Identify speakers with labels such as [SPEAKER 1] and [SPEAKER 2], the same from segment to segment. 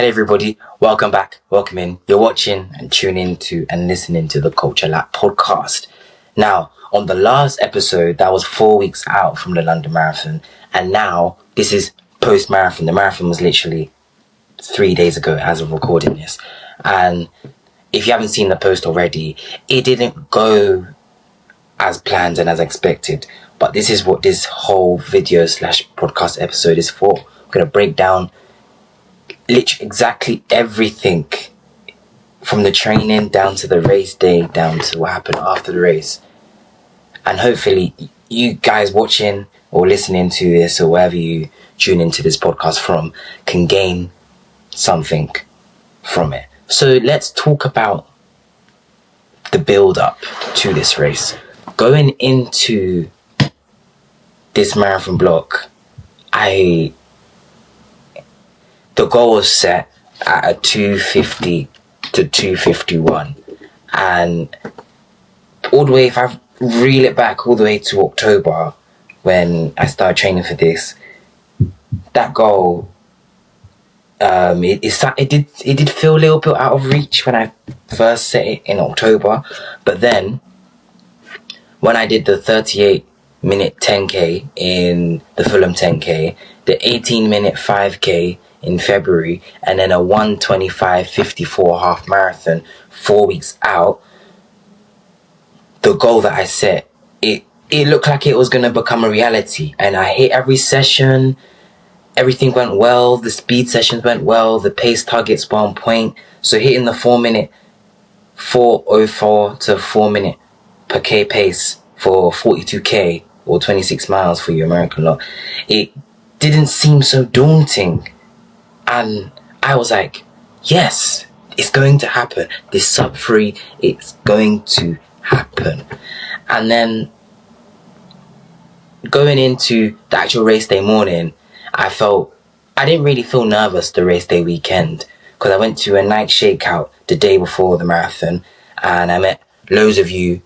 [SPEAKER 1] Hey everybody, welcome back, welcome in. You're watching and tuning to and listening to the Culture Lab podcast. Now, on the last episode, that was 4 weeks out from the London Marathon, and now this is post-marathon. The marathon was literally 3 days ago as of recording this. And if you haven't seen the post already, it didn't go as planned and as expected. But this is what this whole video / podcast episode is for. We're going to break down literally exactly everything from the training down to the race day, down to what happened after the race. And hopefully you guys watching or listening to this or wherever you tune into this podcast from can gain something from it. So let's talk about the build up to this race. Going into this marathon block, the goal was set at a 250 to 251, and all the way, if I reel it back all the way to October when I started training for this, that goal it did feel a little bit out of reach when I first set it in October. But then when I did the 38-minute 10k in the Fulham 10k, the 18-minute 5k in February, and then a 1:25:54 half marathon 4 weeks out, the goal that I set, it looked like it was going to become a reality. And I hit every session. Everything went well. The speed sessions went well. The pace targets were on point. So hitting the 4-minute 4:04 to 4-minute per k pace for 42k or 26 miles for you American lot, it didn't seem so daunting. And I was like, yes, it's going to happen. This sub 3, it's going to happen. And then going into the actual race day morning, I didn't really feel nervous the race day weekend, because I went to a night shakeout the day before the marathon, and I met loads of you,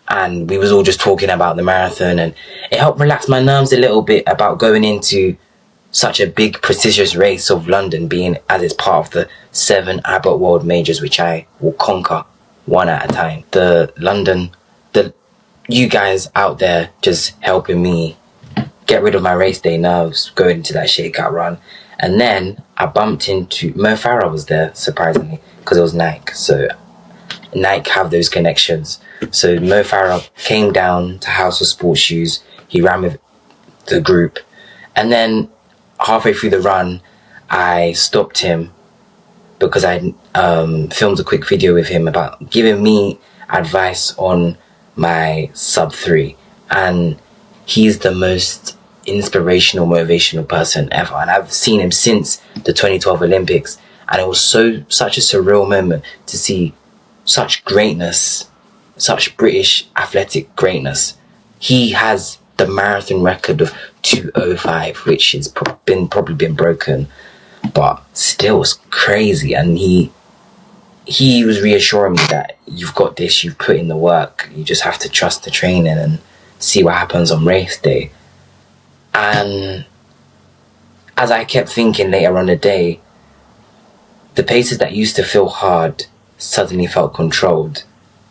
[SPEAKER 1] and we was all just talking about the marathon, and it helped relax my nerves a little bit about going into such a big prestigious race of London, being as it's part of the 7 Abbott World Majors, which I will conquer one at a time. You guys out there just helping me get rid of my race day nerves going into that shakeout run. And then I bumped into Mo Farah was there, surprisingly, because it was Nike. So Nike have those connections. So Mo Farah came down to House of Sports Shoes. He ran with the group, and then halfway through the run, I stopped him because I filmed a quick video with him about giving me advice on my sub 3. And he's the most inspirational, motivational person ever. And I've seen him since the 2012 Olympics. And it was such a surreal moment to see such greatness, such British athletic greatness. He has the marathon record of 2:05, which has probably been broken, but still was crazy. And he was reassuring me that you've got this, you've put in the work, you just have to trust the training and see what happens on race day. And as I kept thinking later on the day, the paces that used to feel hard suddenly felt controlled,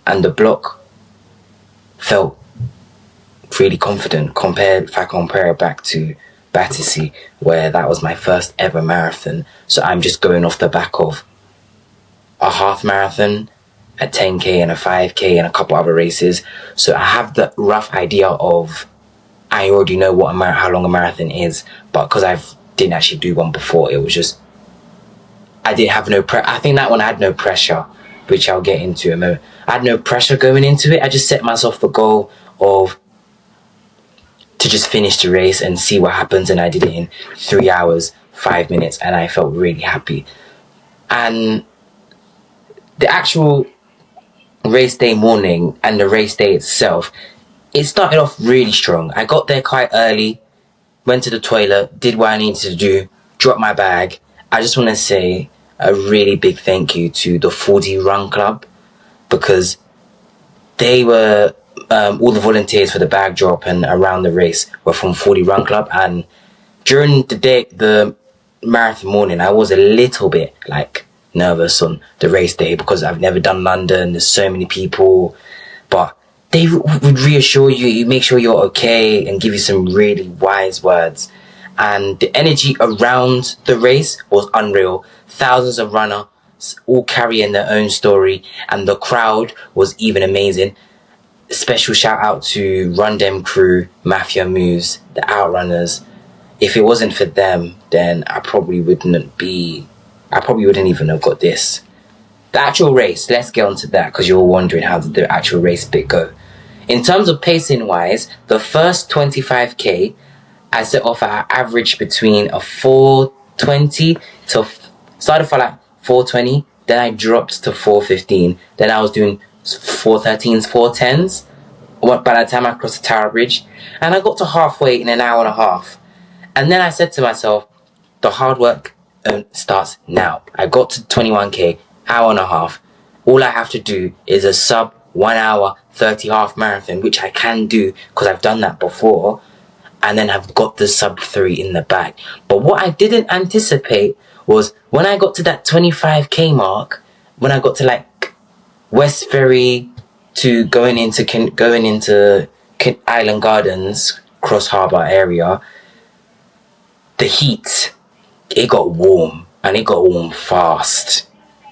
[SPEAKER 1] and the block felt really confident. If I compare it back to Battersea, where that was my first ever marathon. So I'm just going off the back of a half marathon, a 10k and a 5k and a couple other races. So I have the rough idea of, I already know how long a marathon is, but because I didn't actually do one before, it was just, I didn't have I think that one I had no pressure, which I'll get into in a moment. I had no pressure going into it. I just set myself the goal to just finish the race and see what happens, and I did it in 3 hours 5 minutes, and I felt really happy. And the actual race day morning and the race day itself, it started off really strong. I got there quite early, went to the toilet, did what I needed to do, dropped my bag. I just want to say a really big thank you to the 40 Run Club, because they were all the volunteers for the bag drop and around the race were from 40 Run Club. And during the day, the marathon morning, I was a little bit like nervous on the race day because I've never done London. There's so many people, but they would reassure you, make sure you're okay, and give you some really wise words. And the energy around the race was unreal. Thousands of runners all carrying their own story, and the crowd was even amazing. Special shout out to Run Dem crew, Mafia Moves, the Outrunners. If it wasn't for them, then I probably wouldn't even have got this. The actual race, let's get on to that, because you're wondering how did the actual race bit go. In terms of pacing wise, the first 25k, I set off at an average between a 4:20 to started for like 4:20, then I dropped to 4:15, then I was doing 4:13s, 4:10s by the time I crossed the Tower Bridge, and I got to halfway in an hour and a half. And then I said to myself, the hard work starts now. I got to 21k, hour and a half. All I have to do is a sub 1 hour 30 half marathon, which I can do because I've done that before, and then I've got the sub 3 in the bag. But what I didn't anticipate was when I got to that 25k mark, when I got to like West Ferry to going into Island Gardens, Cross Harbour area, the heat, it got warm, and it got warm fast.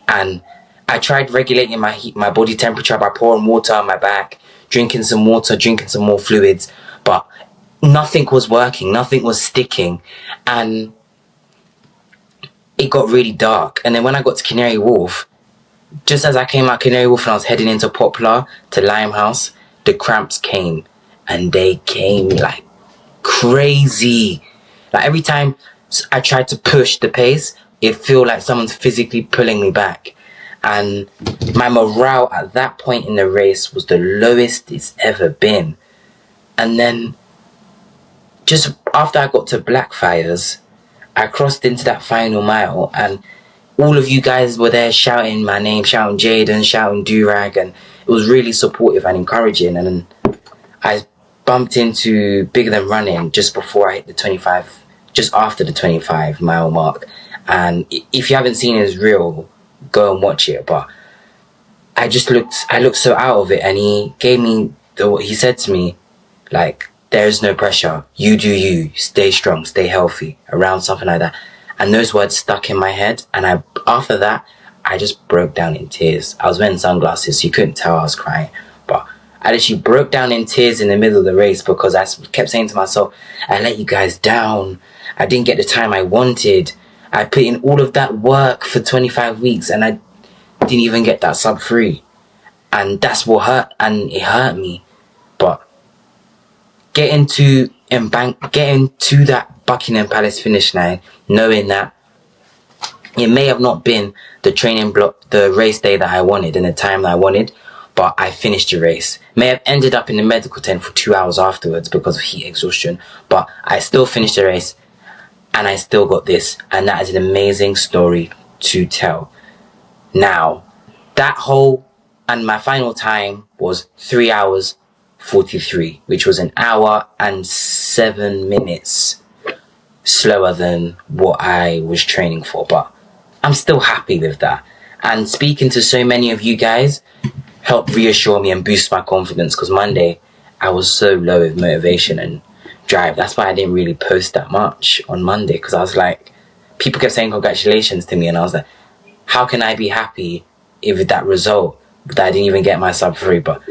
[SPEAKER 1] And I tried regulating my body temperature by pouring water on my back, drinking some water, drinking some more fluids, but nothing was working, nothing was sticking, and it got really dark. And then when I got to Canary Wharf, just as I came out Canary Wharf and I was heading into Poplar to Limehouse, the cramps came, and they came like crazy. Like every time I tried to push the pace, it felt like someone's physically pulling me back. And my morale at that point in the race was the lowest it's ever been. And then just after I got to Blackfriars, I crossed into that final mile, and all of you guys were there shouting my name, shouting Jaden, shouting Durag, and it was really supportive and encouraging. And then I bumped into Bigger Than Running just before I hit the 25, just after the 25 mile mark. And if you haven't seen his reel, go and watch it. But I looked so out of it, and he gave me he said to me, like, there's no pressure, you do you, stay strong, stay healthy, around something like that. And those words stuck in my head, and after that I just broke down in tears. I was wearing sunglasses, so you couldn't tell I was crying, but I literally broke down in tears in the middle of the race, because I kept saying to myself, I let you guys down, I didn't get the time I wanted, I put in all of that work for 25 weeks and I didn't even get that sub 3. And that's what hurt, and it hurt me. But getting to that Buckingham Palace finish line, knowing that it may have not been the training block, the race day that I wanted and the time that I wanted, but I finished the race. May have ended up in the medical tent for 2 hours afterwards because of heat exhaustion, but I still finished the race, and I still got this, and that is an amazing story to tell. Now, and my final time was 3 hours 43, which was an hour and 7 minutes slower than what I was training for, but I'm still happy with that. And speaking to so many of you guys helped reassure me and boost my confidence, because Monday I was so low with motivation and drive. That's why I didn't really post that much on Monday, because I was like, people kept saying congratulations to me, and I was like, how can I be happy with that result that I didn't even get my sub 3? But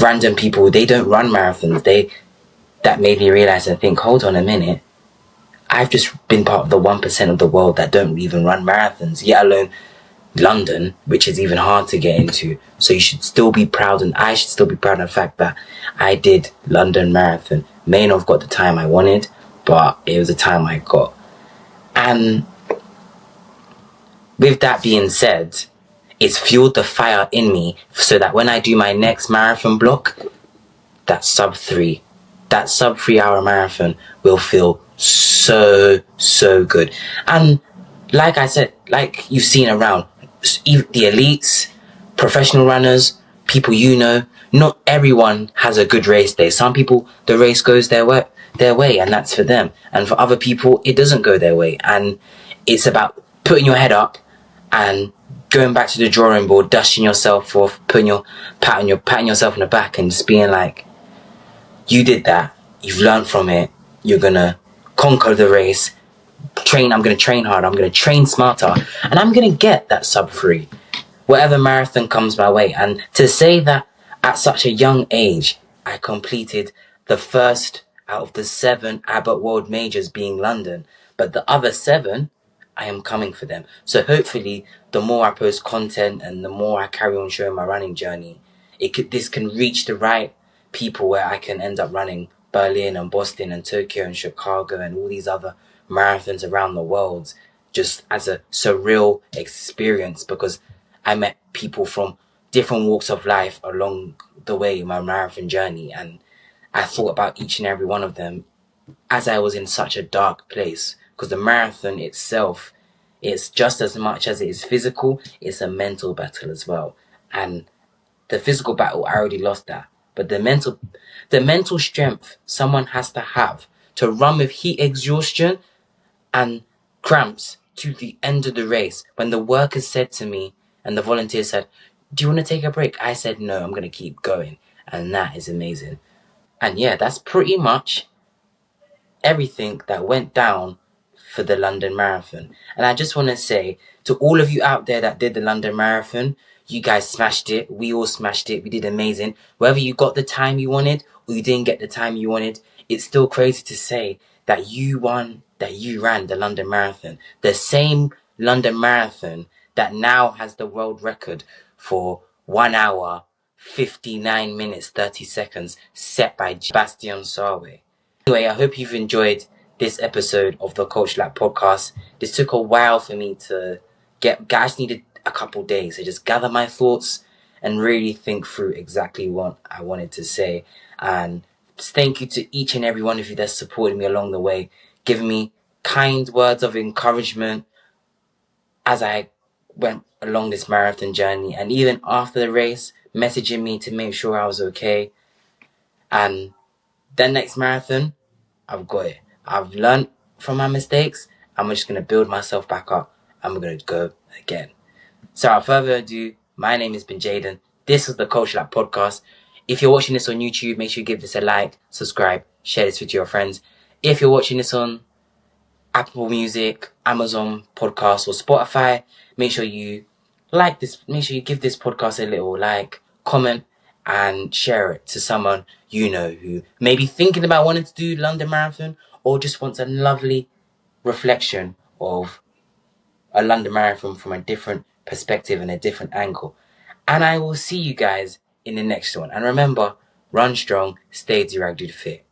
[SPEAKER 1] random people, they don't run marathons. That made me realize and think, hold on a minute, I've just been part of the 1% of the world that don't even run marathons, yet alone London, which is even hard to get into. So you should still be proud, and I should still be proud of the fact that I did London Marathon. May not have got the time I wanted, but it was the time I got. And with that being said, it's fueled the fire in me so that when I do my next marathon block, that sub 3 hour marathon will feel so good. And like I said, like you've seen around, the elites, professional runners, people you know, not everyone has a good race day. Some people, the race goes their way, and that's for them. And for other people, it doesn't go their way. And It's about putting your head up and going back to the drawing board, dusting yourself off, patting yourself on the back, and just being like, you did that. You've learned from it. You're gonna conquer the race. I'm gonna train hard. I'm gonna train smarter, and I'm gonna get that sub-3, whatever marathon comes my way. And to say that at such a young age, I completed the first out of the 7 Abbott World Majors being London, but the other 7, I am coming for them. So hopefully, the more I post content and the more I carry on showing my running journey, this can reach the right people where I can end up running Berlin and Boston and Tokyo and Chicago and all these other marathons around the world, just as a surreal experience, because I met people from different walks of life along the way in my marathon journey, and I thought about each and every one of them as I was in such a dark place, because the marathon itself, it's just as much as it is physical, it's a mental battle as well. And the physical battle, I already lost that. But the mental strength someone has to have to run with heat exhaustion and cramps to the end of the race. When the workers said to me and the volunteers said, do you want to take a break? I said, no, I'm going to keep going. And that is amazing. And yeah, that's pretty much everything that went down for the London Marathon. And I just want to say to all of you out there that did the London Marathon, you guys smashed it. We all smashed it. We did amazing. Whether you got the time you wanted or you didn't get the time you wanted, it's still crazy to say that you won, that you ran the London Marathon. The same London Marathon that now has the world record for 1 hour, 59 minutes, 30 seconds, set by Bastian Sarwe. Anyway, I hope you've enjoyed this episode of the Coach Lab podcast. This took a while for me to get. I just needed a couple days to just gather my thoughts and really think through exactly what I wanted to say. And thank you to each and every one of you that supported me along the way, giving me kind words of encouragement as I went along this marathon journey, and even after the race, messaging me to make sure I was okay. And then next marathon, I've got it. I've learned from my mistakes. I'm just going to build myself back up. I'm going to go again. So without further ado, my name has been Jaden. This is the Coach Lab podcast. If you're watching this on YouTube, make sure you give this a like, subscribe, share this with your friends. If you're watching this on Apple Music, Amazon Podcasts, or Spotify, make sure you like this. Make sure you give this podcast a little like, comment, and share it to someone you know who may be thinking about wanting to do London Marathon or just wants a lovely reflection of a London Marathon from a different perspective and a different angle. And I will see you guys in the next one. And remember, run strong, stay directed fit.